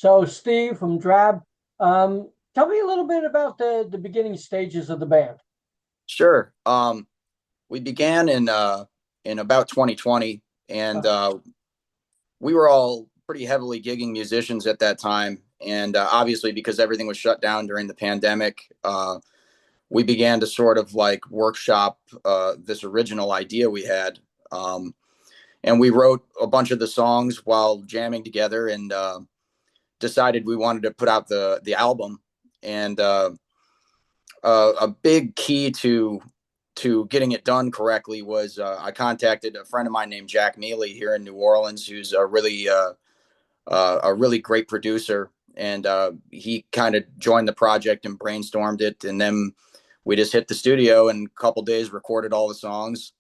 So, Steve from DRAB, tell me a little bit about the beginning stages of the band. Sure. We began in about 2020, and Uh, we were all pretty heavily gigging musicians at that time. And obviously, because everything was shut down during the pandemic, we began to sort of like workshop this original idea we had. And we wrote a bunch of the songs while jamming together, and decided we wanted to put out the album. And a big key to getting it done correctly was I contacted a friend of mine named Jack Mealy here in New Orleans, who's a really great producer, and he kind of joined the project and brainstormed it, and then we just hit the studio and a couple days recorded all the songs,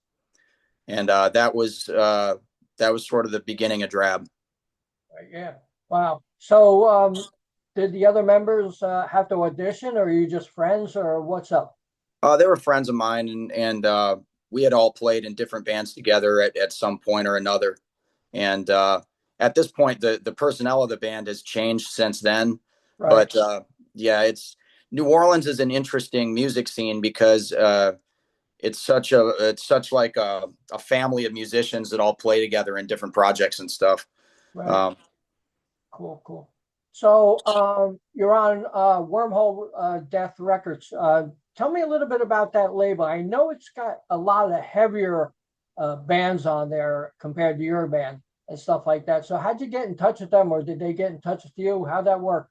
and that was sort of the beginning of Drab. yeah. Wow. So, did the other members have to audition, or are you just friends, or what's up? They were friends of mine, and we had all played in different bands together at some point or another. And at this point, the personnel of the band has changed since then. Right. But yeah, it's New Orleans is an interesting music scene because it's such like a family of musicians that all play together in different projects and stuff. Right. Um, Cool. Cool. So, you're on Wormhole Death Records. Tell me a little bit about that label. I know it's got a lot of heavier bands on there compared to your band and stuff like that. So, how'd you get in touch with them, or did they get in touch with you? How'd that work?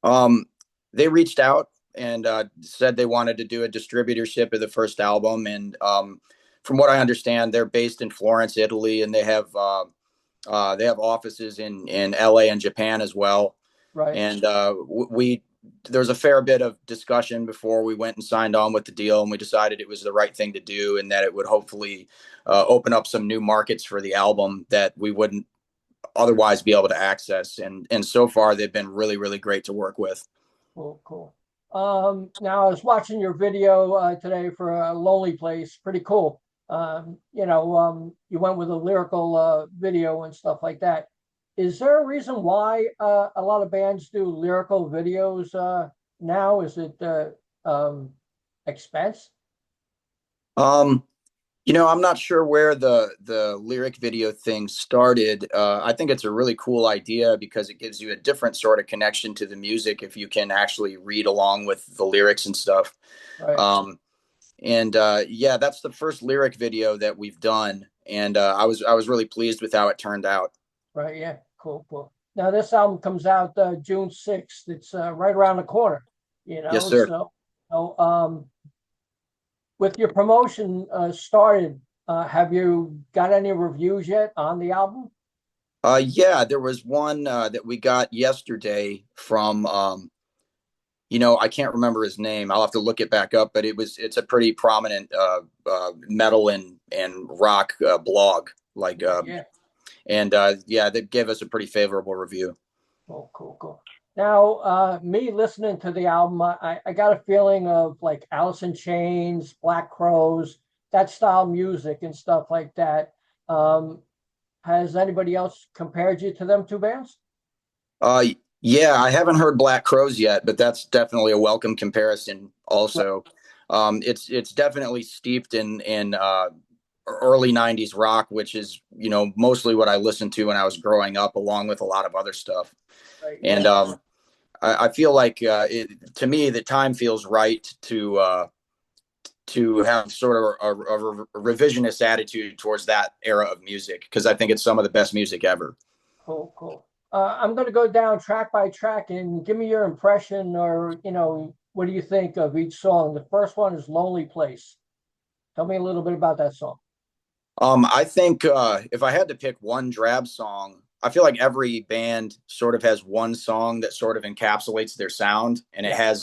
um, they reached out and said they wanted to do a distributorship of the first album, and from what I understand, they're based in Florence, Italy, and they have offices in LA and Japan as well. Right. And we there was a fair bit of discussion before we went and signed on with the deal, and we decided it was the right thing to do, and that it would hopefully open up some new markets for the album that we wouldn't otherwise be able to access. And so far, they've been really great to work with. Cool. Cool. Now I was watching your video today for a Lonely Place. Pretty cool. You went with a lyrical video and stuff like that. Is there a reason why a lot of bands do lyrical videos now? Is it expense? Um, I'm not sure where the lyric video thing started. I think it's a really cool idea because it gives you a different sort of connection to the music if you can actually read along with the lyrics and stuff. Right, Um, and yeah, that's the first lyric video that we've done, and I was really pleased with how it turned out. right, yeah, cool, cool. Now this album comes out June 6th. It's right around the corner, Yes, sir. so with your promotion started, have you got any reviews yet on the album? Yeah, there was one that we got yesterday from I can't remember his name. I'll have to look it back up, but it's a pretty prominent metal and rock blog. Like, Right, yeah. and yeah, they gave us a pretty favorable review. Cool, cool, cool. Now, me listening to the album, I got a feeling of like Alice in Chains, Black Crows, that style music and stuff like that. Um, has anybody else compared you to them two bands? Uh, yeah, I haven't heard Black Crows yet, but that's definitely a welcome comparison. Right, Also, it's definitely steeped in early '90s rock, which is mostly what I listened to when I was growing up, along with a lot of other stuff. right, And yeah. I feel like to me, the time feels right to have sort of a revisionist attitude towards that era of music because I think it's some of the best music ever. Cool, cool. I'm going to go down track by track and give me your impression, or what do you think of each song? The first one is Lonely Place. Tell me a little bit about that song. I think if I had to pick one Drab song, I feel like every band sort of has one song that sort of encapsulates their sound, and Yeah,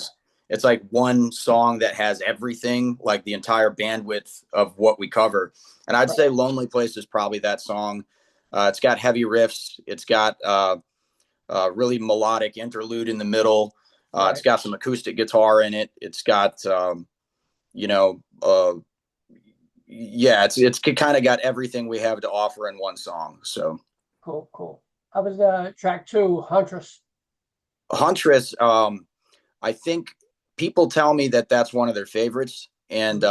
it's like one song that has everything, like the entire bandwidth of what we cover. And I'd right, say "Lonely Place" is probably that song. It's got heavy riffs. It's got really melodic interlude in the middle. It's right. got some acoustic guitar in it. It's got you know yeah, it's kind of got everything we have to offer in one song. So Cool, cool. How was track two, Huntress? Huntress, I think people tell me that that's one of their favorites, and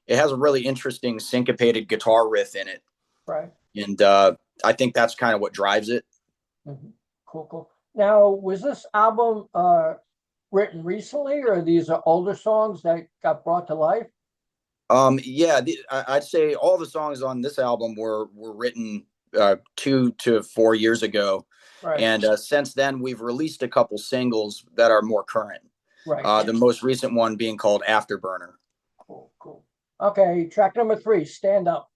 it has a really interesting syncopated guitar riff in it, Right. and I think that's kind of what drives it. Mhm. Cool, cool. Now, was this album written recently, or these are older songs that got brought to life? Yeah, I'd say all the songs on this album were written 2 to 4 years ago, Right, and since then we've released a couple singles that are more current. right. The most recent one being called Afterburner. Cool, cool. Okay, track number three, Stand Up.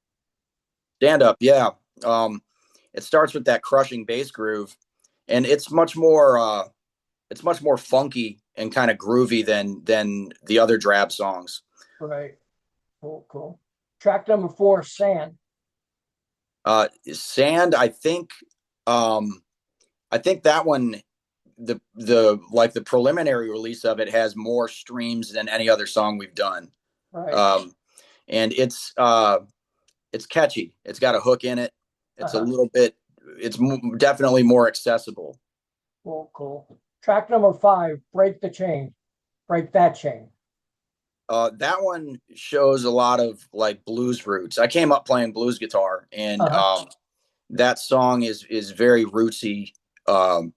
Stand Up, yeah. Um, it starts with that crushing bass groove, and it's much more funky and kind of groovy than the other DRAB songs. Right. Cool, cool. Track number four, Sand. Sand, I think that one, the like the preliminary release of it has more streams than any other song we've done. Right. Um, and it's catchy. It's got a hook in it. It's a Uh-huh. little bit. Definitely more accessible. Cool, cool. Track number five, Break the Chain. Break that chain. That one shows a lot of like blues roots. I came up playing blues guitar, and Uh-huh. that song is very rootsy, and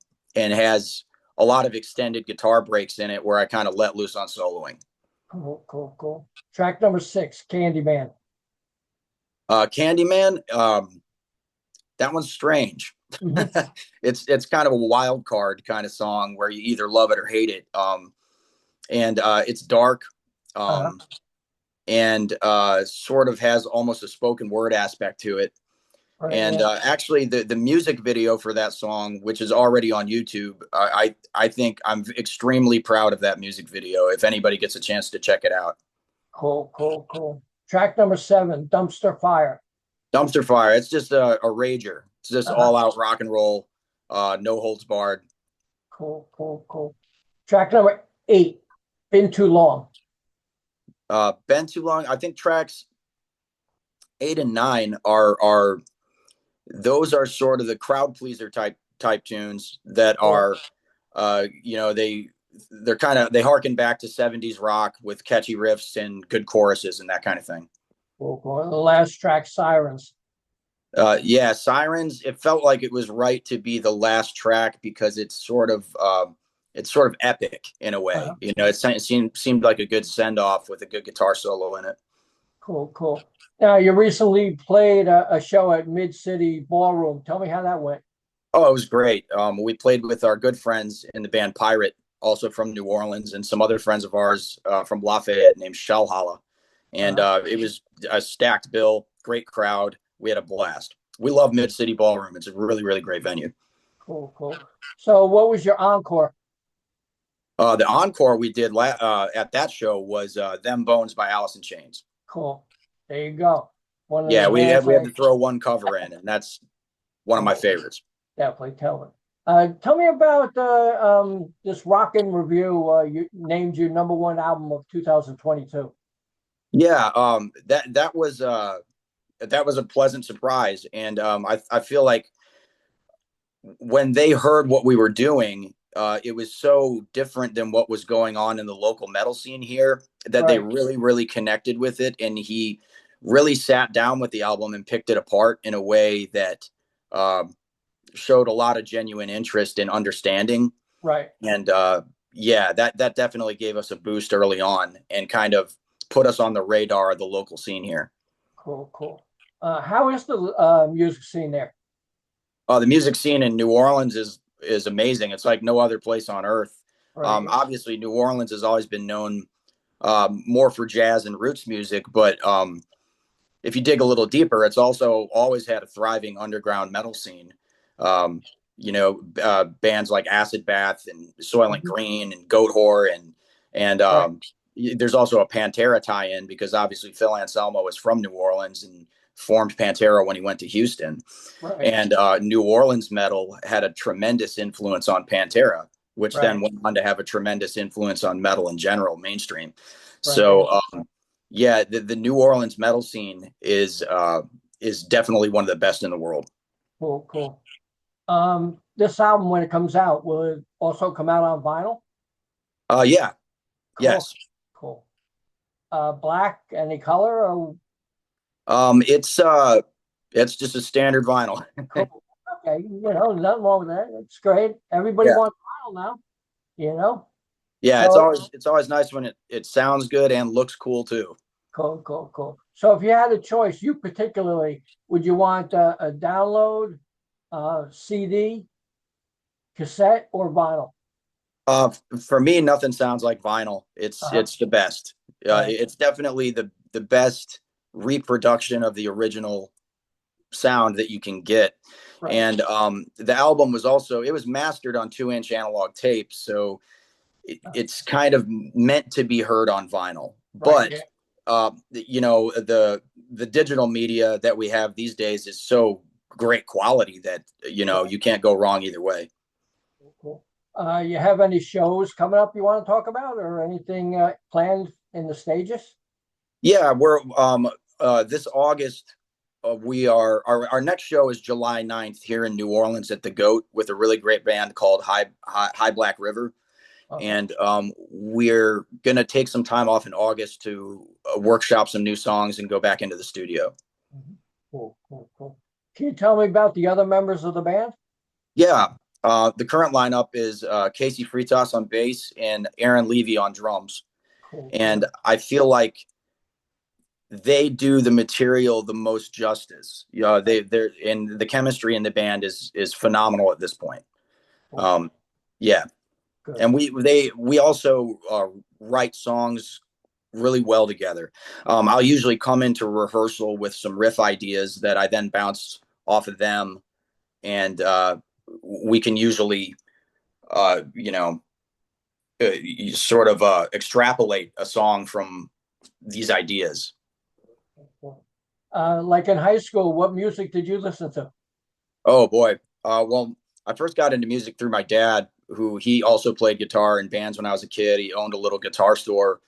has a lot of extended guitar breaks in it where I kind of let loose on soloing. Cool, cool, cool. Track number six, Candyman. Candyman, that one's strange. Mm-hmm. It's kind of a wild card kind of song where you either love it or hate it. And it's dark, Uh-huh. um, and sort of has almost a spoken word aspect to it. Right, And yeah. actually, the music video for that song, which is already on YouTube, I think I'm extremely proud of that music video. If anybody gets a chance to check it out, Cool, cool, cool. Track number seven, Dumpster Fire. Dumpster Fire, it's just a rager. It's just Uh-huh. all out rock and roll, no holds barred. Cool, cool, cool. Track number eight, Been Too Long. Been too long. I think tracks 8 and 9 are those are sort of the crowd pleaser type tunes that Cool, are they're kind of they harken back to 70s rock with catchy riffs and good choruses and that kind of thing. cool, cool. The last track, Sirens. Yeah, Sirens, it felt like it was right to be the last track because it's sort of epic in a way. Uh-huh. You know, it seemed like a good send off with a good guitar solo in it. Cool, cool. Now, you recently played a show at Mid City Ballroom. Tell me how that went. Oh, it was great. We played with our good friends in the band Pirate, also from New Orleans, and some other friends of ours from Lafayette named Shellholla. And Uh-huh. it was a stacked bill, great crowd. We had a blast. We love Mid City Ballroom. It's a really, really great venue. Cool, cool. So, what was your encore? The encore we did at that show was "Them Bones" by Alice in Chains. Cool. There you go. One of the Yeah, bands we had I to throw one cover in, and that's one of my cool. favorites. Definitely tell it. Tell me about this Rockin' Review. You named your number one album of 2022. Yeah, that was a pleasant surprise, and I feel like when they heard what we were doing, it was so different than what was going on in the local metal scene here that they Right, really, really connected with it. And he really sat down with the album and picked it apart in a way that um, showed a lot of genuine interest and understanding. right. And yeah, that definitely gave us a boost early on and kind of put us on the radar of the local scene here. Cool, cool. How is the music scene there? The music scene in New Orleans is amazing. It's like no other place on earth. Right, yeah. Obviously, New Orleans has always been known more for jazz and roots music, but if you dig a little deeper, it's also always had a thriving underground metal scene. Um, bands like Acid Bath and Soylent Mhm. Green and Goat Whore and Right, there's also a Pantera tie-in because obviously Phil Anselmo is from New Orleans and formed Pantera when he went to Houston. right, And New Orleans metal had a tremendous influence on Pantera, which then right, went on to have a tremendous influence on metal in general, mainstream. right. Yeah. So yeah, the New Orleans metal scene is definitely one of the best in the world. Cool, cool. this album, when it comes out, will it also come out on vinyl? Yeah. Cool, Yes. cool. Black, any color? Or It's just a standard vinyl. cool. Okay, nothing wrong with that. It's great. Everybody Yeah. wants vinyl now, you know. Yeah, So it's always nice when it sounds good and looks cool too. cool, cool, cool. So if you had a choice, you particularly, would you want a download, CD, cassette, or vinyl? For me, nothing sounds like vinyl. Uh-huh. It's the best. Right, It's definitely the best reproduction of the original sound that you can get. right, And the album was also, it was mastered on 2-inch analog tape, so it's kind of meant to be heard on vinyl. right. But Yeah. the digital media that we have these days is so great quality that you can't go wrong either way. Cool. You have any shows coming up you want to talk about, or anything planned in the stages? Yeah, we're this August. We are our next show is July 9th here in New Orleans at the Goat with a really great band called High Black River. Uh-huh. And we're going to take some time off in August to workshop some new songs and go back into the studio. Mhm. Cool, cool, cool. Can you tell me about the other members of the band? Yeah. The current lineup is Casey Freitas on bass and Aaron Levy on drums. Cool, cool. And I feel like they do the material the most justice. They're and the chemistry in the band is phenomenal at this point. Cool. Um, yeah. Good. And we also write songs really well together. I'll usually come into rehearsal with some riff ideas that I then bounce off of them, and we can usually, uh, you know, sort of extrapolate a song from these ideas. Cool. Like in high school, what music did you listen to? Oh boy. Well, I first got into music through my dad, who he also played guitar in bands when I was a kid. He owned a little guitar store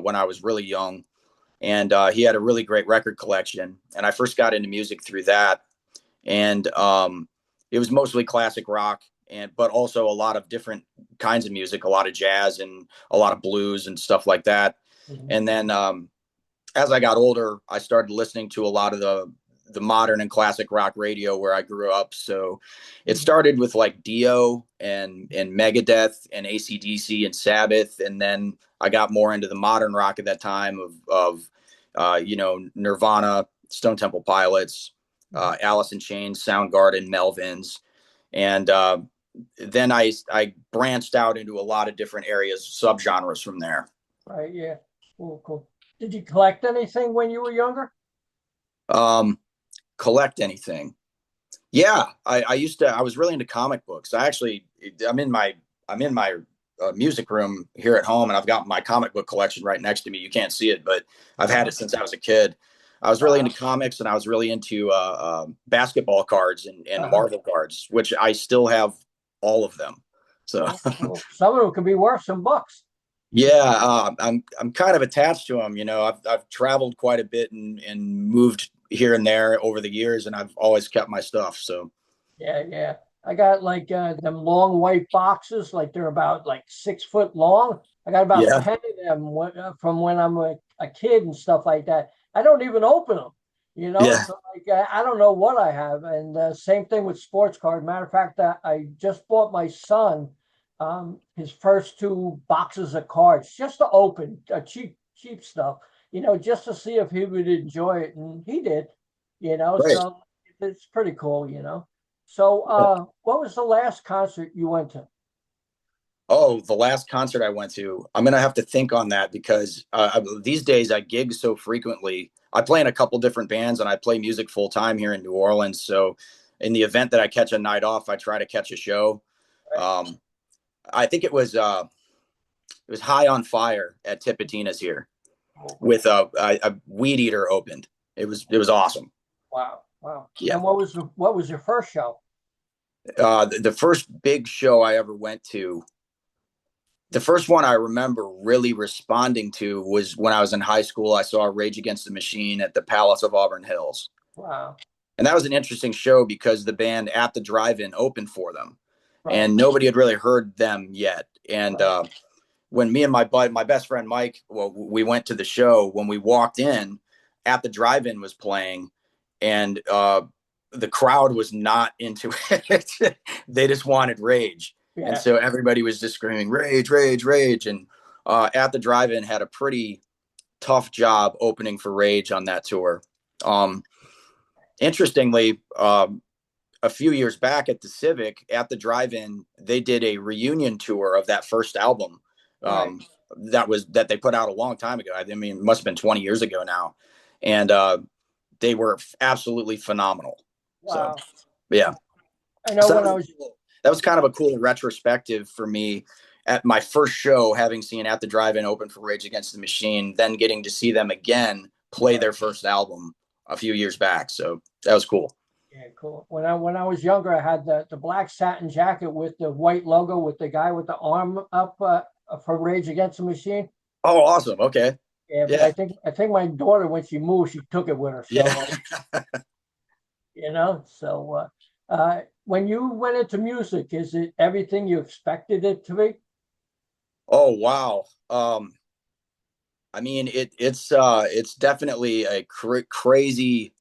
when I was really young, and he had a really great record collection. And I first got into music through that, and it was mostly classic rock, and but also a lot of different kinds of music, a lot of jazz and a lot of blues and stuff like that. Mhm. And then as I got older, I started listening to a lot of the modern and classic rock radio where I grew up. So it Mhm. started with like Dio and Megadeth and AC/DC and Sabbath, and then I got more into the modern rock at that time of Nirvana, Stone Temple Pilots, Mhm. Alice in Chains, Soundgarden, Melvins, and then I branched out into a lot of different areas, subgenres from there. Right, yeah. Cool, cool. Did you collect anything when you were younger? Um, Collect anything? Yeah, I used to. I was really into comic books. I'm in my music room here at home, and I've got my comic book collection right next to me. You can't see it, but I've had Uh-huh. it since I was a kid. I was really Wow. into comics, and I was really into basketball cards and Uh-huh. Marvel cards, which I still have all of them. So Cool, cool. Some of them can be worth some bucks. yeah, I'm kind of attached to them. I've traveled quite a bit and moved here and there over the years, and I've always kept my stuff. So Yeah, yeah. I got like them long white boxes, like they're about like 6 foot long. I got about yeah, 10 of them from when I'm a kid and stuff like that. I don't even open them. yeah, It's like I don't know what I have. And same thing with sports card. Matter of fact, I just bought my son his first two boxes of cards just to open, cheap stuff, just to see if he would enjoy it. And he did, right. so it's pretty cool. So, what was the last concert you went to? Oh, the last concert I went to, I'm gonna have to think on that because these days I gig so frequently. I play in a couple different bands and I play music full time here in New Orleans. So, in the event that I catch a night off, I try to catch a show. Right. Um, I think it was High on Fire at Tipitina's here Cool, with cool. a Weed Eater opened. It was awesome. Wow, wow. Yeah. And what was your first show? The first big show I ever went to, the first one I remember really responding to was when I was in high school. I saw Rage Against the Machine at the Palace of Auburn Hills. Wow. And that was an interesting show because the band At the Drive-In opened for them, Right, and nobody had really heard them yet. And right. when me and my best friend Mike, well, we went to the show. When we walked in, At the Drive-In was playing, and the crowd was not into it. They just wanted Rage, and Yeah. so everybody was just screaming Rage, Rage, Rage. And At the Drive-In had a pretty tough job opening for Rage on that tour. Um, Interestingly, a few years back at the Civic, At the Drive-In, they did a reunion tour of that first album. Right. Um, that they put out a long time ago. I mean, it must have been 20 years ago now, and they were absolutely phenomenal. So, Wow. yeah, I know so when I was, that was kind of yeah, a cool retrospective for me at my first show, having seen At the Drive-In open for Rage Against the Machine, then getting to see them again play right. their first album a few years back. So that was cool. Yeah, cool. When I was younger, I had the black satin jacket with the white logo with the guy with the arm up for Rage Against the Machine. Oh, awesome. Okay. Yeah, but Yeah. I think my daughter, when she moved, she took it with her. Yeah. So so when you went into music, is it everything you expected it to be? Oh, wow. I mean, it's definitely a crazy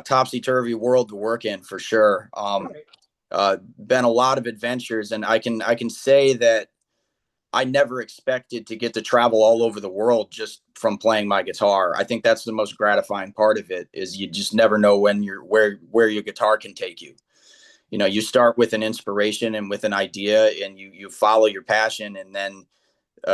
topsy turvy world to work in for sure. Right. Been a lot of adventures, and I can say that I never expected to get to travel all over the world just from playing my guitar. I think that's the most gratifying part of it, is you just never know when you're where your guitar can take you. You know, you start with an inspiration and with an idea, and you follow your passion, and then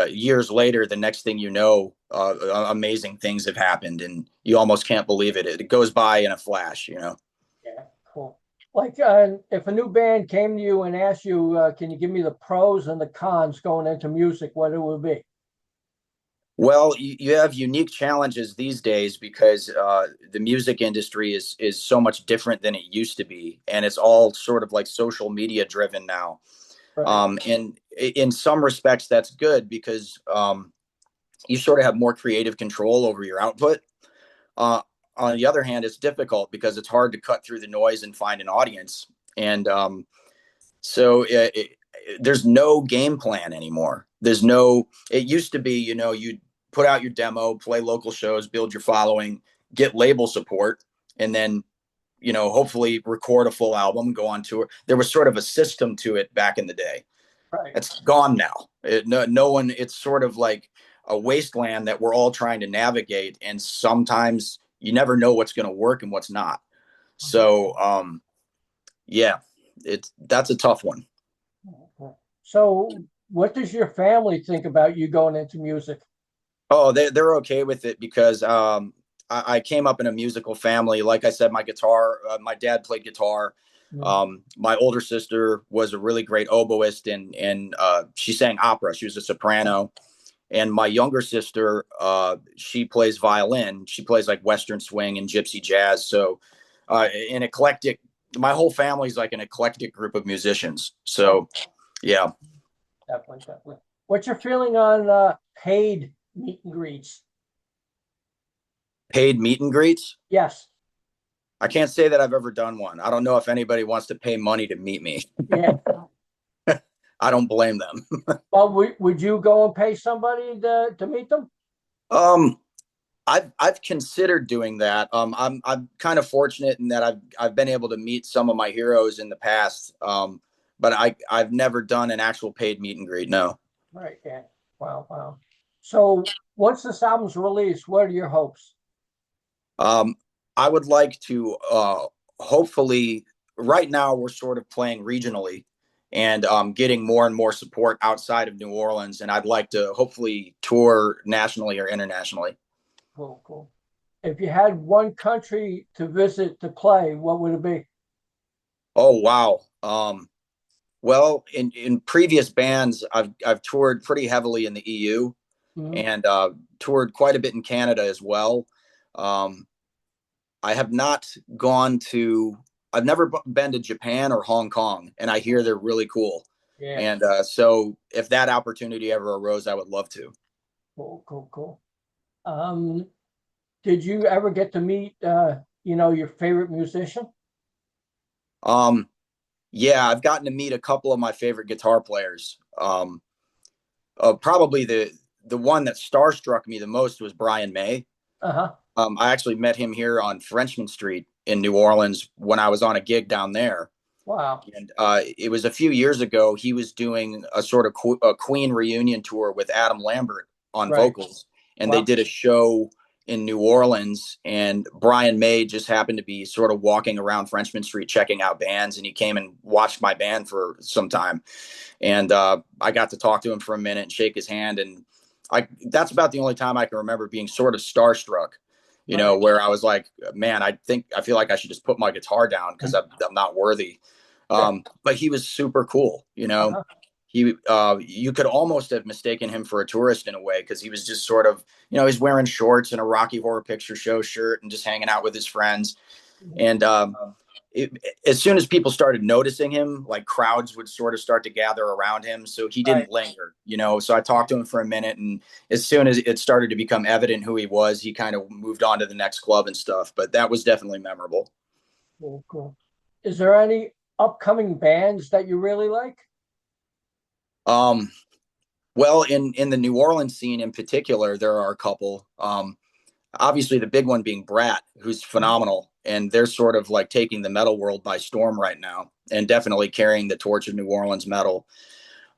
years later, the next thing you know, amazing things have happened, and you almost can't believe it. It goes by in a flash, you know. Yeah, cool. Like, if a new band came to you and asked you, can you give me the pros and the cons going into music, what it would be? Well, you have unique challenges these days because the music industry is so much different than it used to be, and it's all sort of like social media driven now. Right, And in some respects, that's good because you sort of have more creative control over your output. Uh, on the other hand, it's difficult because it's hard to cut through the noise and find an audience. And so there's no game plan anymore. There's no, it used to be, you know, you'd put out your demo, play local shows, build your following, get label support, and then, you know, hopefully record a full album, go on tour. There was sort of a system to it back in the day. right. It's gone now. No one, it's sort of like a wasteland that we're all trying to navigate. And sometimes you never know what's going to work and what's not. So, yeah, that's a tough one. Mhm. So, what does your family think about you going into music? Oh, they're okay with it because I came up in a musical family. Like I said, my dad played guitar. Mhm. My older sister was a really great oboist, and she sang opera. She was a soprano. And my younger sister, she plays violin. She plays like Western swing and gypsy jazz. So, an eclectic. My whole family's like an eclectic group of musicians. Cool. So, yeah, Definitely, definitely. What's your feeling on paid meet and greets? paid meet and greets. Yes. I can't say that I've ever done one. I don't know if anybody wants to pay money to meet me. Yeah. I don't blame them. Well, would you go and pay somebody to meet them? um, I've considered doing that. I'm kind of fortunate in that I've been able to meet some of my heroes in the past. But I've never done an actual paid meet and greet. No. Right. Yeah. Wow. Wow. So, once this album's released, what are your hopes? Um, I would like to hopefully. Right now, we're sort of playing regionally and getting more and more support outside of New Orleans, and I'd like to hopefully tour nationally or internationally. Cool. Cool. If you had one country to visit to play, what would it be? Oh wow. Well, in previous bands, I've toured pretty heavily in the EU Mhm. and toured quite a bit in Canada as well. Um, I have not gone to. I've never been to Japan or Hong Kong, and I hear they're really cool. Yeah. And so, if that opportunity ever arose, I would love to. Cool. Cool. Cool. Um, did you ever get to meet your favorite musician? Um, yeah, I've gotten to meet a couple of my favorite guitar players. Probably the one that starstruck me the most was Brian May. Uh-huh. I actually met him here on Frenchman Street in New Orleans when I was on a gig down there. Wow. And it was a few years ago. He was doing a sort of a Queen reunion tour with Adam Lambert on Right. vocals, and they Wow. did a show in New Orleans. And Brian May just happened to be sort of walking around Frenchman Street checking out bands, and he came and watched my band for some time. And I got to talk to him for a minute and shake his hand, and that's about the only time I can remember being sort of starstruck. Right. Where I was like, man, I feel like I should just put my guitar down because I'm not worthy. Yeah. But he was super cool. Uh-huh. You could almost have mistaken him for a tourist in a way because he was just sort of, he's wearing shorts and a Rocky Horror Picture Show shirt and just hanging out with his friends. And as soon as people started noticing him, like crowds would sort of start to gather around him. So he Right. didn't linger. So I talked to him for a minute, and as soon as it started to become evident who he was, he kind of moved on to the next club and stuff. But that was definitely memorable. Cool, cool. Is there any upcoming bands that you really like? Um, well, in the New Orleans scene in particular, there are a couple. Obviously, the big one being Brat, who's Mhm. phenomenal, and they're sort of like taking the metal world by storm right now, and definitely carrying the torch of New Orleans metal.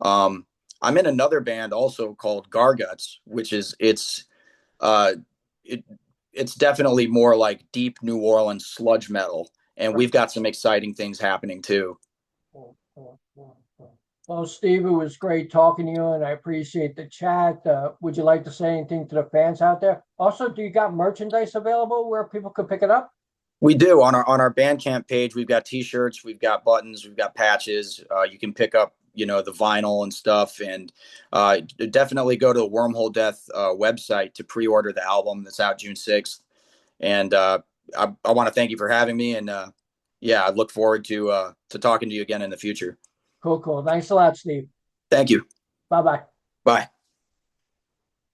Um, I'm in another band also called Garguts, which is uh, it, it's definitely more like deep New Orleans sludge metal, and Right. we've got some exciting things happening too. Cool, cool, cool, cool. Well, Steve, it was great talking to you, and I appreciate the chat. Would you like to say anything to the fans out there? Also, do you got merchandise available where people could pick it up? We do on our Bandcamp page. We've got T-shirts, we've got buttons, we've got patches. You can pick up, the vinyl and stuff, and definitely go to the Wormholedeath website to pre-order the album that's out June 6th. And I want to thank you for having me, and yeah, I look forward to talking to you again in the future. Cool, cool. Thanks a lot, Steve. Thank you. Bye bye. Bye.